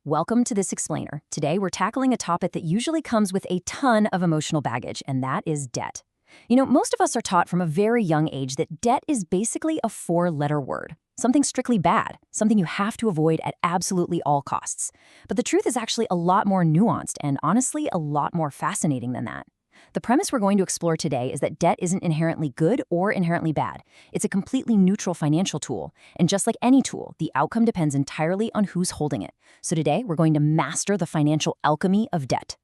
Welcome to This Explainer. Today, we're tackling a topic that usually comes with a ton of emotional baggage, and that is debt. Most of us are taught from a very young age that debt is basically a four-letter word, something strictly bad, something you have to avoid at absolutely all costs. But the truth is actually a lot more nuanced and, honestly, a lot more fascinating than that. The premise we're going to explore today is that debt isn't inherently good or inherently bad. It's a completely neutral financial tool, and just like any tool, the outcome depends entirely on who's holding it. So today, we're going to master the financial alchemy of debt.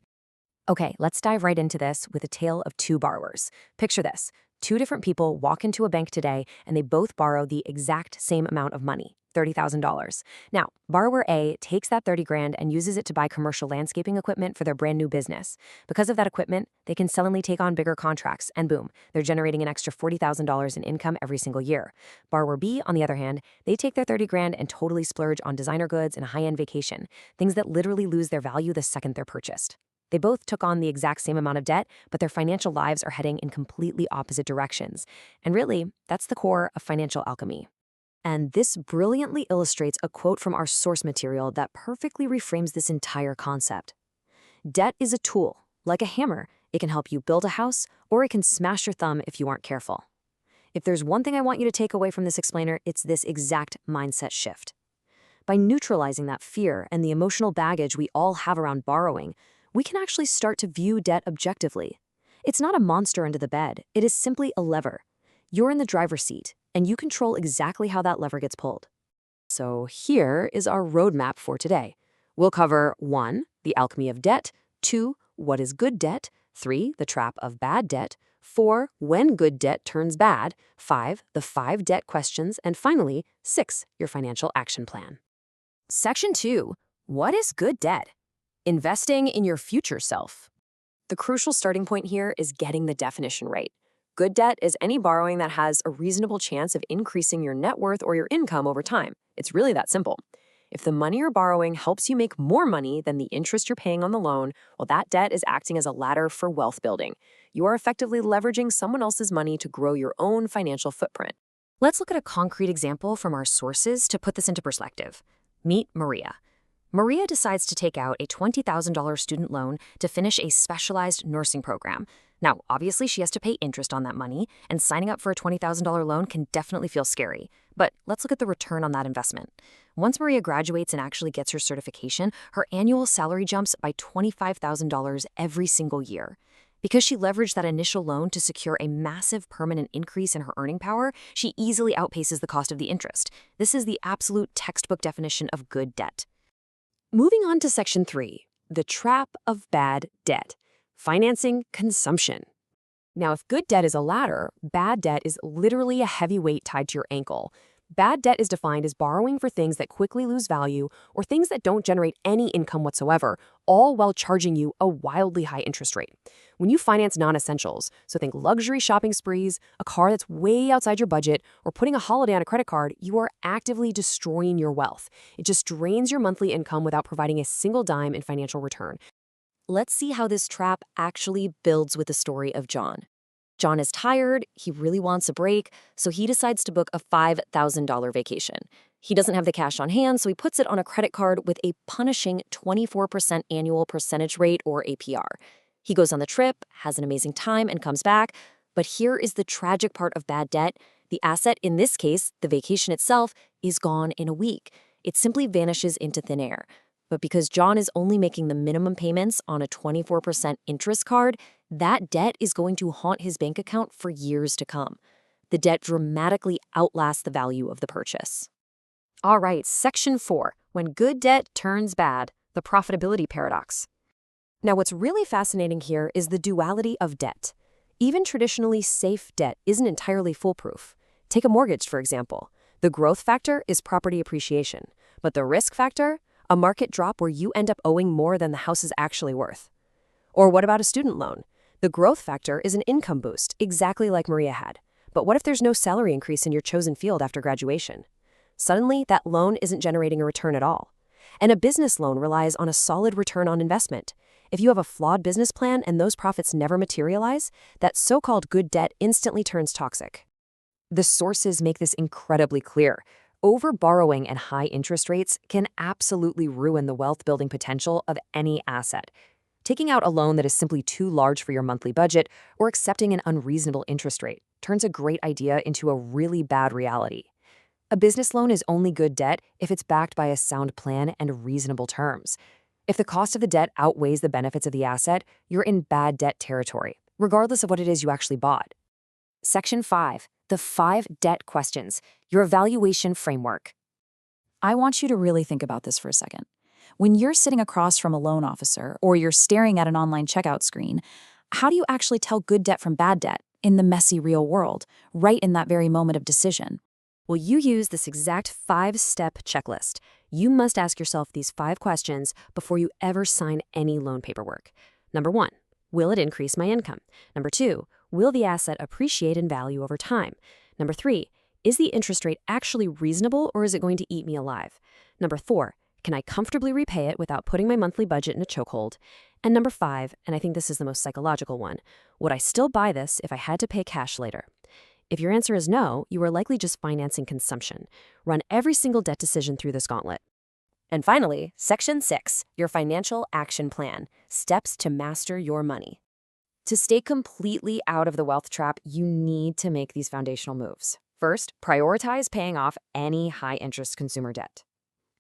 Okay, let's dive right into this with a tale of two borrowers. Picture this. Two different people walk into a bank today, and they both borrow the exact same amount of money, $30,000. Now, borrower A takes that 30 grand and uses it to buy commercial landscaping equipment for their brand new business. Because of that equipment, they can suddenly take on bigger contracts, and boom, they're generating an extra $40,000 in income every single year. Borrower B, on the other hand, they take their 30 grand and totally splurge on designer goods and a high-end vacation, things that literally lose their value the second they're purchased. They both took on the exact same amount of debt, but their financial lives are heading in completely opposite directions. And really, that's the core of financial alchemy. And this brilliantly illustrates a quote from our source material that perfectly reframes this entire concept. Debt is a tool. Like a hammer, it can help you build a house, or it can smash your thumb if you aren't careful. If there's one thing I want you to take away from this explainer, it's this exact mindset shift. By neutralizing that fear and the emotional baggage we all have around borrowing, we can actually start to view debt objectively. It's not a monster under the bed, it is simply a lever. You're in the driver's seat, and you control exactly how that lever gets pulled. So here is our roadmap for today. We'll cover 1. The alchemy of debt, 2. What is good debt, 3. The trap of bad debt, 4. When good debt turns bad, 5. The 5 debt questions, and finally, 6. Your financial action plan. Section 2. What is good debt? Investing in your future self. The crucial starting point here is getting the definition right. Good debt is any borrowing that has a reasonable chance of increasing your net worth or your income over time. It's really that simple. If the money you're borrowing helps you make more money than the interest you're paying on the loan, well, that debt is acting as a ladder for wealth building. You are effectively leveraging someone else's money to grow your own financial footprint. Let's look at a concrete example from our sources to put this into perspective. Meet Maria. Maria decides to take out a $20,000 student loan to finish a specialized nursing program. Now, obviously, she has to pay interest on that money, and signing up for a $20,000 loan can definitely feel scary. But let's look at the return on that investment. Once Maria graduates and actually gets her certification, her annual salary jumps by $25,000 every single year. Because she leveraged that initial loan to secure a massive permanent increase in her earning power, she easily outpaces the cost of the interest. This is the absolute textbook definition of good debt. Moving on to Section 3, the trap of bad debt, financing consumption. Now, if good debt is a ladder, bad debt is literally a heavy weight tied to your ankle. Bad debt is defined as borrowing for things that quickly lose value or things that don't generate any income whatsoever, all while charging you a wildly high interest rate. When you finance non-essentials, so think luxury shopping sprees, a car that's way outside your budget, or putting a holiday on a credit card, you are actively destroying your wealth. It just drains your monthly income without providing a single dime in financial return. Let's see how this trap actually builds with the story of John. John is tired, he really wants a break, so he decides to book a $5,000 vacation. He doesn't have the cash on hand, so he puts it on a credit card with a punishing 24% annual percentage rate, or APR. He goes on the trip, has an amazing time, and comes back. But here is the tragic part of bad debt. The asset, in this case, the vacation itself, is gone in a week. It simply vanishes into thin air. But because John is only making the minimum payments on a 24% interest card, that debt is going to haunt his bank account for years to come. The debt dramatically outlasts the value of the purchase. All right, Section 4, when good debt turns bad, the profitability paradox. Now, what's really fascinating here is the duality of debt. Even traditionally safe debt isn't entirely foolproof. Take a mortgage, for example. The growth factor is property appreciation, but the risk factor? A market drop where you end up owing more than the house is actually worth. Or what about a student loan? The growth factor is an income boost, exactly like Maria had. But what if there's no salary increase in your chosen field after graduation? Suddenly, that loan isn't generating a return at all. And a business loan relies on a solid return on investment. If you have a flawed business plan and those profits never materialize, that so-called good debt instantly turns toxic. The sources make this incredibly clear. Overborrowing and high interest rates can absolutely ruin the wealth-building potential of any asset. Taking out a loan that is simply too large for your monthly budget or accepting an unreasonable interest rate turns a great idea into a really bad reality. A business loan is only good debt if it's backed by a sound plan and reasonable terms. If the cost of the debt outweighs the benefits of the asset, you're in bad debt territory, regardless of what it is you actually bought. Section 5. The 5 Debt Questions, your evaluation framework. I want you to really think about this for a second. When you're sitting across from a loan officer or you're staring at an online checkout screen, how do you actually tell good debt from bad debt in the messy real world, right in that very moment of decision? Well, you use this exact 5-step checklist. You must ask yourself these 5 questions before you ever sign any loan paperwork. Number 1, will it increase my income? Number 2, will the asset appreciate in value over time? Number 3, is the interest rate actually reasonable or is it going to eat me alive? Number 4, can I comfortably repay it without putting my monthly budget in a chokehold? And number 5, and I think this is the most psychological one, would I still buy this if I had to pay cash later? If your answer is no, you are likely just financing consumption. Run every single debt decision through this gauntlet. And finally, Section 6, your financial action plan, steps to master your money. To stay completely out of the wealth trap, you need to make these foundational moves. First, prioritize paying off any high-interest consumer debt.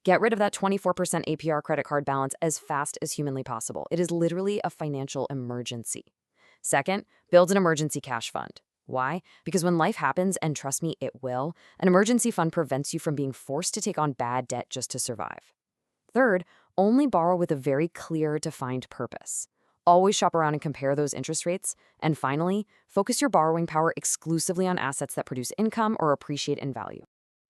Get rid of that 24% APR credit card balance as fast as humanly possible. It is literally a financial emergency. Second, build an emergency cash fund. Why? Because when life happens, and trust me, it will, an emergency fund prevents you from being forced to take on bad debt just to survive. Third, only borrow with a very clear, defined purpose. Always shop around and compare those interest rates. And finally, focus your borrowing power exclusively on assets that produce income or appreciate in value.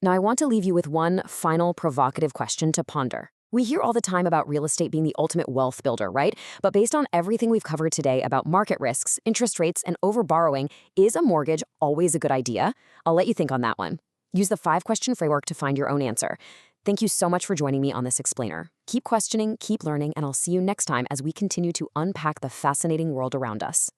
Now, I want to leave you with one final provocative question to ponder. We hear all the time about real estate being the ultimate wealth builder, right? But based on everything we've covered today about market risks, interest rates, and overborrowing, is a mortgage always a good idea? I'll let you think on that one. Use the 5-question framework to find your own answer. Thank you so much for joining me on this explainer. Keep questioning, keep learning, and I'll see you next time as we continue to unpack the fascinating world around us.